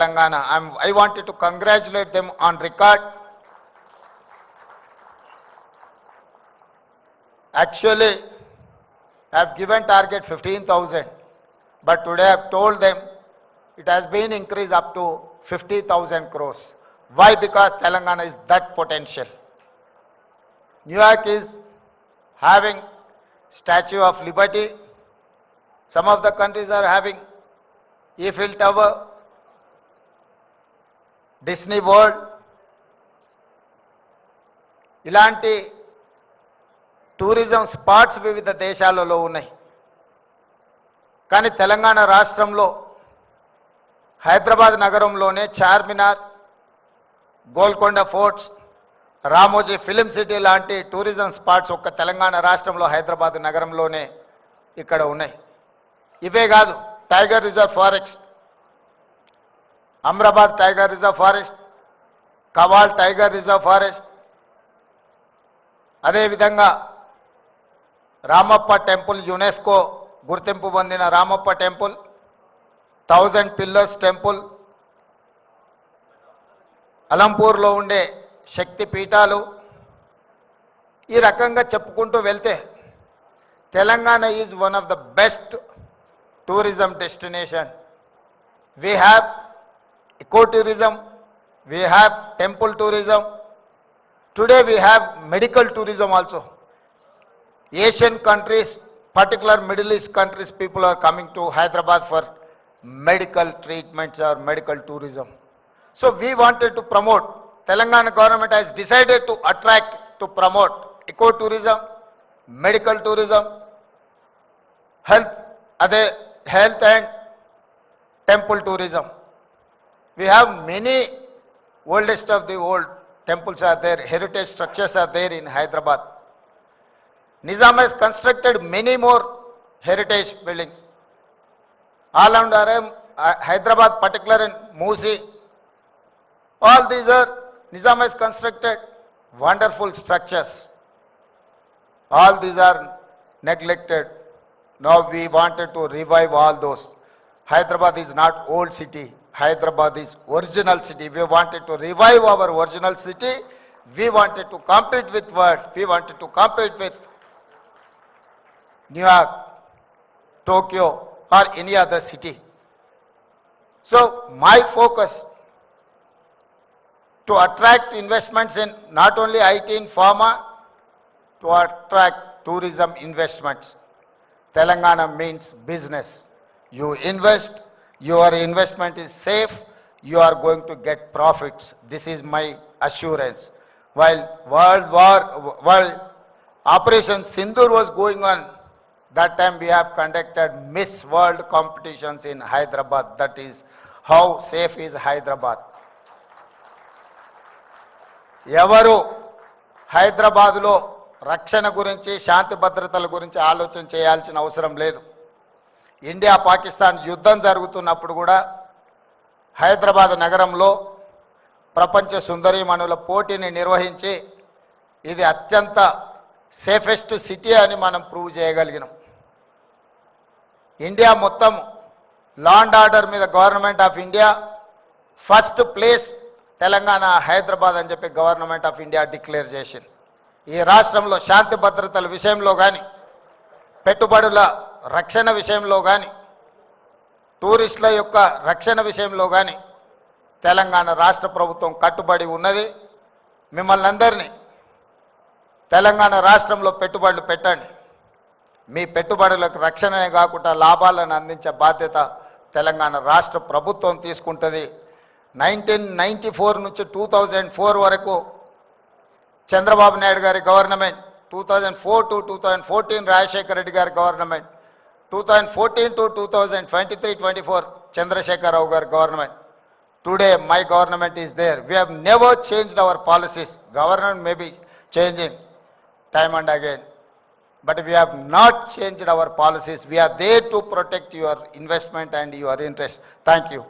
Telangana. I wanted to congratulate them on record. Actually, I have given target 15,000, but today I have told them it has been increased up to 50,000 crores. Why? Because Telangana is that potential. New York is having Statue of Liberty. Some of the countries are having Eiffel Tower, Disney World. ఇలాంటి tourism spots వివిధ దేశాలలో ఉన్నాయి. కానీ తెలంగాణ రాష్ట్రంలో హైదరాబాద్ నగరంలోనే Charminar, Golconda forts, Ramoji film city లాంటి tourism spots ఒక్క తెలంగాణ రాష్ట్రంలో హైదరాబాద్ నగరంలోనే ఇక్కడ ఉన్నాయి. ఇవే కాదు, tiger reserve forest, Amrabad tiger reserve forest, Kawal tiger reserve forest, అదేవిధంగా రామప్ప టెంపుల్, యునెస్కో గుర్తింపు పొందిన రామప్ప టెంపుల్, 1000 పిల్లర్స్ టెంపుల్, అలంపూర్లో ఉండే శక్తి పీఠాలు, ఈ రకంగా చెప్పుకుంటూ వెళ్తే Telangana is one of the best tourism destination. We have eco-tourism, we have temple tourism, today we have medical tourism also. Asian countries, particular Middle East countries, people are coming to Hyderabad for medical treatments or medical tourism. So we wanted to promote, Telangana government has decided to attract, to promote eco-tourism, medical tourism, health and temple tourism. We have many oldest of the old temples are there, heritage structures are there in Hyderabad. Nizam has constructed many more heritage buildings. All around Hyderabad, particular in Musi, all these are Nizam has constructed wonderful structures. All these are neglected. Now we wanted to revive all those. Hyderabad is not old city. Hyderabad is original city. We wanted to revive our original city. We wanted to compete with world. We wanted to compete with New York, Tokyo or any other city. So my focus to attract investments in not only IT and pharma, to attract tourism investments. Telangana means business. You invest, your investment is safe, you are going to get profits. This is my assurance. While World Operation Sindoor was going on, that time we have conducted Miss World competitions in Hyderabad. That is how safe is Hyderabad. ఎవరు హైదరాబాద్లో రక్షణ గురించి, శాంతి భద్రతల గురించి ఆలోచన చేయాల్సిన అవసరం లేదు. ఇండియా పాకిస్తాన్ యుద్ధం జరుగుతున్నప్పుడు కూడా హైదరాబాద్ నగరంలో ప్రపంచ సుందరీమణుల పోటీని నిర్వహించి ఇది అత్యంత సేఫెస్ట్ సిటీ అని మనం ప్రూవ్ చేయగలిగినాం. ఇండియా మొత్తం లా అండ్ ఆర్డర్ మీద government of India first place Telangana, Hyderabad అని చెప్పి గవర్నమెంట్ ఆఫ్ ఇండియా డిక్లేర్ చేసింది. ఈ రాష్ట్రంలో శాంతి భద్రతల విషయంలో కానీ, పెట్టుబడుల రక్షణ విషయంలో కానీ, టూరిస్టుల యొక్క రక్షణ విషయంలో కానీ తెలంగాణ రాష్ట్ర ప్రభుత్వం కట్టుబడి ఉన్నది. మిమ్మల్ని అందరినీ తెలంగాణ రాష్ట్రంలో పెట్టుబడులు పెట్టండి. మీ పెట్టుబడులకు రక్షణనే కాకుండా లాభాలను అందించే బాధ్యత తెలంగాణ రాష్ట్ర ప్రభుత్వం తీసుకుంటుంది. 1994 నుంచి 2004 వరకు చంద్రబాబు నాయుడు గారి గవర్నమెంట్, 2004 to 2014 రాజశేఖర రెడ్డి గారి గవర్నమెంట్, 2014 to 2023-24 చంద్రశేఖర్ రావు గారి government. Today my government is there. We have never changed our policies. Government may be changing time and again, but we have not changed our policies. We are there to protect your investment and your interest. Thank you.